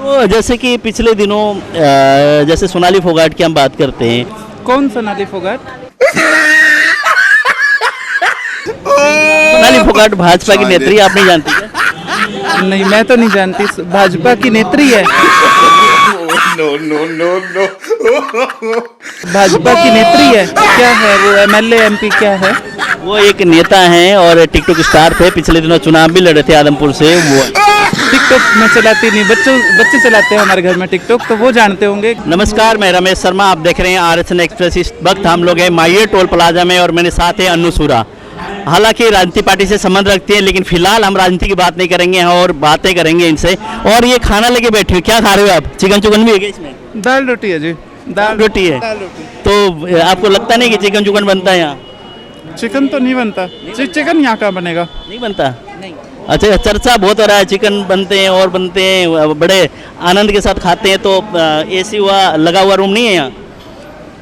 तो जैसे कि पिछले दिनों जैसे सोनाली फोगाट की हम बात करते हैं। कौन सोनाली फोगाट? सोनाली फोगाट भाजपा की नेत्री, आप नहीं जानती क्या? नहीं, मैं तो नहीं जानती। भाजपा की नेत्री है? No. भाजपा की नेत्री है? क्या है वो? एमएलए एमपी क्या है? वो एक नेता हैं और टिकटॉक स्टार थे, पिछले दिनों चुनाव भी लड़े थे आदमपुर से। वो टिकटॉक में चलाती नहीं, बच्चे चलाते हैं हमारे घर में टिकटॉक, तो वो जानते होंगे। नमस्कार, मैं रमेश शर्मा, आप देख रहे हैं आरएचएन एक्सप्रेस। इस वक्त हम लोग हैं माहिए टोल प्लाजा में और मेरे साथ है अन्नू सूरा। हालांकि राजनीति पार्टी से संबंध रखते हैं, लेकिन फिलहाल हम राजनीति की बात नहीं करेंगे और बातें करेंगे इनसे। और ये खाना लेके बैठे हो, क्या खा रहे हो आप? चिकन चुकन भी है क्या इसमें? दाल रोटी है जी। दाल रोटी है। तो आपको लगता नहीं कि चिकन चुकन बनता है यहाँ? चिकन तो नहीं बनता। चिकन यहाँ कहाँ बनेगा? नहीं बनता। अच्छा, चर्चा बहुत हो रहा है, चिकन बनते हैं और बनते हैं, बड़े आनंद के साथ खाते हैं। तो एसी हुआ लगा हुआ रूम नहीं है यहाँ?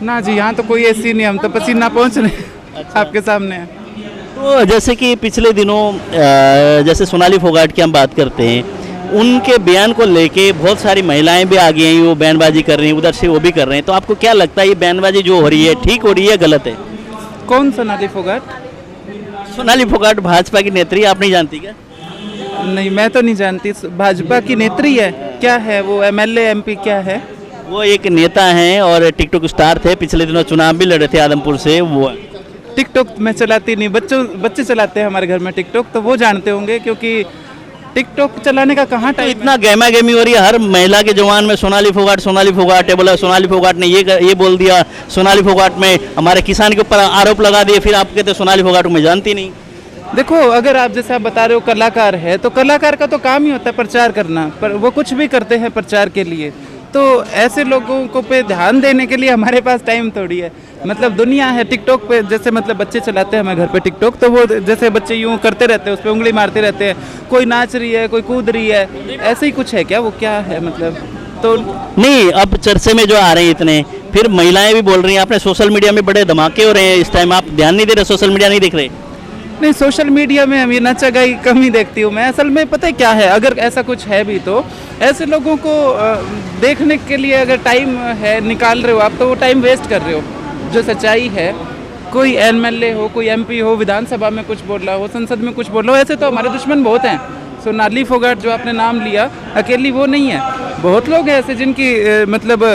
ना जी, यहाँ तो कोई एसी नहीं, हम तो पसीना पहुँच रहे आपके सामने है। तो जैसे कि पिछले दिनों जैसे सोनाली फोगाट की हम बात करते हैं, उनके बयान को लेके बहुत सारी महिलाएं भी आ गई हैं, वो बयानबाजी कर रही हैं, उधर से वो भी कर रहे हैं। तो आपको क्या लगता है, ये बयानबाजी जो हो रही है ठीक हो रही है, गलत है? कौन सोनाली फोगाट? सोनाली फोगाट भाजपा की नेत्री, आप नहीं जानती क्या? नहीं, मैं तो नहीं जानती। भाजपा की नेत्री है? क्या है वो? एमएलए एमपी क्या है? वो एक नेता हैं और टिकटॉक स्टार थे, पिछले दिनों चुनाव भी लड़े थे आदमपुर से। वो टिकटॉक में चलाती नहीं, बच्चे चलाते हैं हमारे घर में टिकटॉक, तो वो जानते होंगे। क्योंकि टिकटॉक चलाने का कहाँ टाइम? इतना गहमा गहमी हो रही है, हर महिला के जवान में सोनाली फोगाट है, बोला सोनाली फोगाट ने ये बोल दिया, सोनाली फोगाट में हमारे किसान के ऊपर आरोप लगा दिए, फिर आप कहते सोनाली फोगाट को मैं जानती नहीं। देखो, अगर आप जैसे आप बता रहे हो कलाकार है, तो कलाकार का तो काम ही होता है प्रचार करना, पर वो कुछ भी करते हैं प्रचार के लिए। तो ऐसे लोगों को पे ध्यान देने के लिए हमारे पास टाइम थोड़ी है। मतलब दुनिया है टिकटॉक पे, जैसे मतलब बच्चे चलाते हैं हमारे घर पे टिकटॉक, तो वो जैसे बच्चे यूँ करते रहते हैं, उस पर उंगली मारते रहते हैं, कोई नाच रही है, कोई कूद रही है, ऐसे ही कुछ है क्या? वो क्या है मतलब? तो नहीं, अब चर्चे में जो आ रहे हैं इतने, फिर महिलाएं भी बोल रही हैं। आपने सोशल मीडिया में बड़े धमाके हो रहे हैं इस टाइम, आप ध्यान नहीं दे रहे, सोशल मीडिया नहीं देख रहे? नहीं, सोशल मीडिया में हम ये नचा गाई कम ही देखती हूँ मैं। असल में पता है क्या है, अगर ऐसा कुछ है भी तो ऐसे लोगों को देखने के लिए अगर टाइम है निकाल रहे हो आप, तो वो टाइम वेस्ट कर रहे हो। जो सच्चाई है, कोई एमएलए हो, कोई एमपी हो, विधानसभा में कुछ बोल रहा हो, संसद में कुछ बोल रहा हो, ऐसे तो हमारे दुश्मन बहुत हैं। सोनाली फोगाट जो आपने नाम लिया, अकेली वो नहीं है, बहुत लोग हैं ऐसे जिनकी मतलब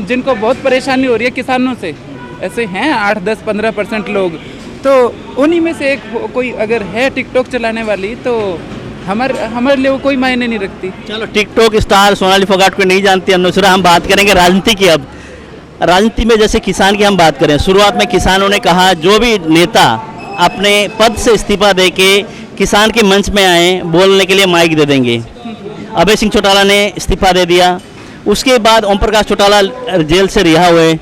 जिनको बहुत परेशानी हो रही है किसानों से। ऐसे हैं 8-10-15% लोग, तो उन्हीं में से एक कोई अगर है टिकटॉक चलाने वाली, तो हमारे लिए वो कोई मायने नहीं रखती। चलो, टिकटॉक स्टार सोनाली फोगाट को नहीं जानती अनुसरा, हम बात करेंगे राजनीति की। अब राजनीति में जैसे किसान की हम बात करें, शुरुआत में किसानों ने कहा जो भी नेता अपने पद से इस्तीफा दे के किसान के मंच में आए, बोलने के लिए माइक दे देंगे। अभय सिंह चौटाला ने इस्तीफा दे दिया, उसके बाद ओम प्रकाश चौटाला जेल से रिहा हुए,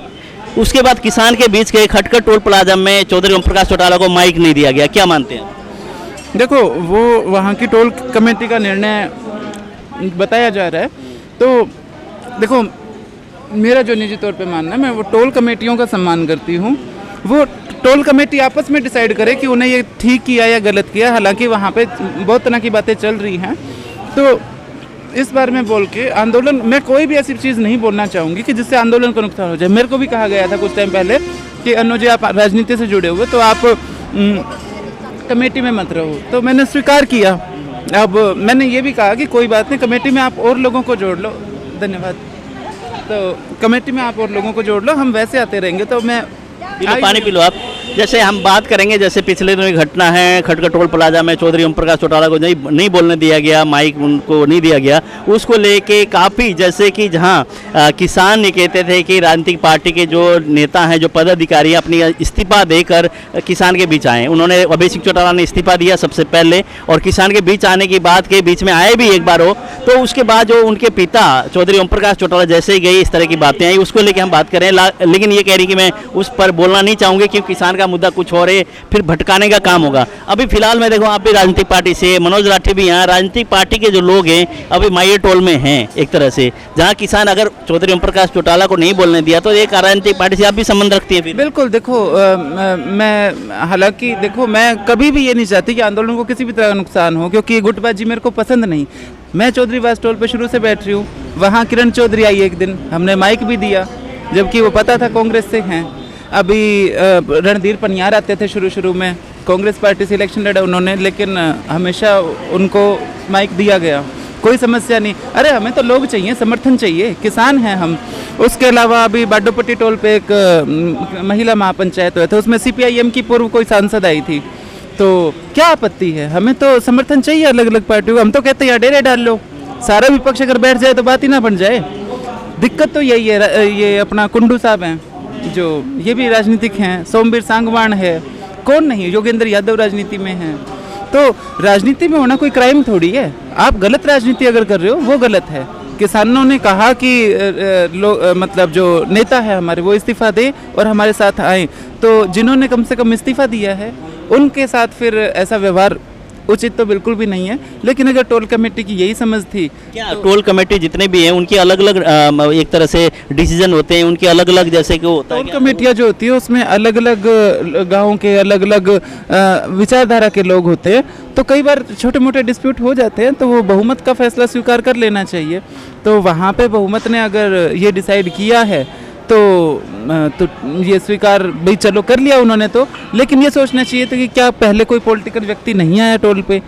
उसके बाद किसान के बीच के खटखट टोल प्लाजा में चौधरी ओम प्रकाश चौटाला को माइक नहीं दिया गया। क्या मानते हैं? देखो, वो वहाँ की टोल कमेटी का निर्णय बताया जा रहा है, तो देखो मेरा जो निजी तौर पे मानना है, मैं वो टोल कमेटियों का सम्मान करती हूँ। वो टोल कमेटी आपस में डिसाइड करे कि उन्हें ये ठीक किया या गलत किया। हालांकि वहाँ पे बहुत तरह की बातें चल रही हैं, तो इस बारे में बोल के आंदोलन, मैं कोई भी ऐसी चीज़ नहीं बोलना चाहूँगी कि जिससे आंदोलन को नुकसान हो जाए। मेरे को भी कहा गया था कुछ टाइम पहले कि अन्नू जी, आप राजनीति से जुड़े हुए, तो आप कमेटी में मत रहो, तो मैंने स्वीकार किया। अब मैंने ये भी कहा कि कोई बात नहीं, कमेटी में आप और लोगों को जोड़ लो। धन्यवाद। तो कमेटी में आप और लोगों को जोड़ लो, हम वैसे आते रहेंगे। तो मैं पानी पी लो आप। जैसे हम बात करेंगे, जैसे पिछले दिनों की घटना है खटखट टोल प्लाजा में, चौधरी ओम प्रकाश चौटाला को नहीं बोलने दिया गया, माइक उनको नहीं दिया गया, उसको लेके काफ़ी, जैसे कि जहां किसान ये कहते थे कि राजनीतिक पार्टी के जो नेता हैं, जो पदाधिकारी अपनी इस्तीफा देकर किसान के बीच आए। उन्होंने, अभय सिंह चौटाला ने इस्तीफा दिया सबसे पहले, और किसान के बीच आने की बात के बीच में आए भी एक बार हो, तो उसके बाद जो उनके पिता चौधरी ओम प्रकाश चौटाला जैसे ही गई, इस तरह की बातें आई, उसको लेकर हम बात करें। लेकिन ये कह रही कि मैं उस पर बोलना नहीं चाहूँगी क्योंकि किसान का मुद्दा कुछ और है, फिर भटकाने का काम होगा। अभी फिलहाल मैं देखो आप भी राजनीतिक पार्टी से, मनोज राठी भी यहाँ राजनीतिक पार्टी के जो लोग हैं अभी माये टोल में हैं एक तरह से, जहाँ किसान अगर चौधरी ओम प्रकाश चौटाला को नहीं बोलने दिया तो एक राजनीतिक पार्टी से आप भी संबंध रखती है फिर? बिल्कुल, देखो मैं हालांकि देखो मैं कभी भी ये नहीं चाहती कि आंदोलन को किसी भी तरह का नुकसान हो, क्योंकि ये गुटबाजी मेरे को पसंद नहीं। मैं चौधरी वास टोल पे शुरू से बैठ रही हूँ। वहाँ किरण चौधरी आई एक दिन, हमने माइक भी दिया, जबकि वो पता था कांग्रेस से हैं। अभी रणधीर पनियार आते थे शुरू में, कांग्रेस पार्टी से इलेक्शन लड़ा उन्होंने, लेकिन हमेशा उनको माइक दिया गया, कोई समस्या नहीं। अरे हमें तो लोग चाहिए, समर्थन चाहिए, किसान हैं हम। उसके अलावा अभी बाडोपट्टी टोल पे एक महिला महापंचायत हुआ था, उसमें CPIM की पूर्व कोई सांसद आई थी। तो क्या आपत्ति है, हमें तो समर्थन चाहिए अलग अलग पार्टियों का। हम तो कहते हैं यार डेरे डाल लो, सारा विपक्ष अगर बैठ जाए तो बात ही ना बन जाए। दिक्कत तो यही है। ये अपना कुंडू साहब हैं जो, ये भी राजनीतिक हैं, सोमवीर सांगवान है, कौन नहीं, योगेंद्र यादव राजनीति में हैं। तो राजनीति में होना कोई क्राइम थोड़ी है। आप गलत राजनीति अगर कर रहे हो वो गलत है। किसानों ने कहा कि मतलब जो नेता है हमारे वो इस्तीफा दे और हमारे साथ आए, तो जिन्होंने कम से कम इस्तीफा दिया है उनके साथ फिर ऐसा व्यवहार उचित तो बिल्कुल भी नहीं है। लेकिन अगर टोल कमेटी की यही समझ थी, क्या टोल कमेटी जितने भी हैं उनकी अलग अलग एक तरह से डिसीजन होते हैं, उनके अलग अलग जैसे कि वो होता है टोल कमेटियाँ जो होती है उसमें अलग अलग गाँव के अलग अलग विचारधारा के लोग होते हैं, तो कई बार छोटे मोटे डिस्प्यूट हो जाते हैं, तो वो बहुमत का फैसला स्वीकार कर लेना चाहिए। तो वहाँ पे बहुमत ने अगर ये डिसाइड किया है तो ये स्वीकार भाई चलो कर लिया उन्होंने तो, लेकिन ये सोचना चाहिए था कि क्या पहले कोई पॉलिटिकल व्यक्ति नहीं आया टोल पे।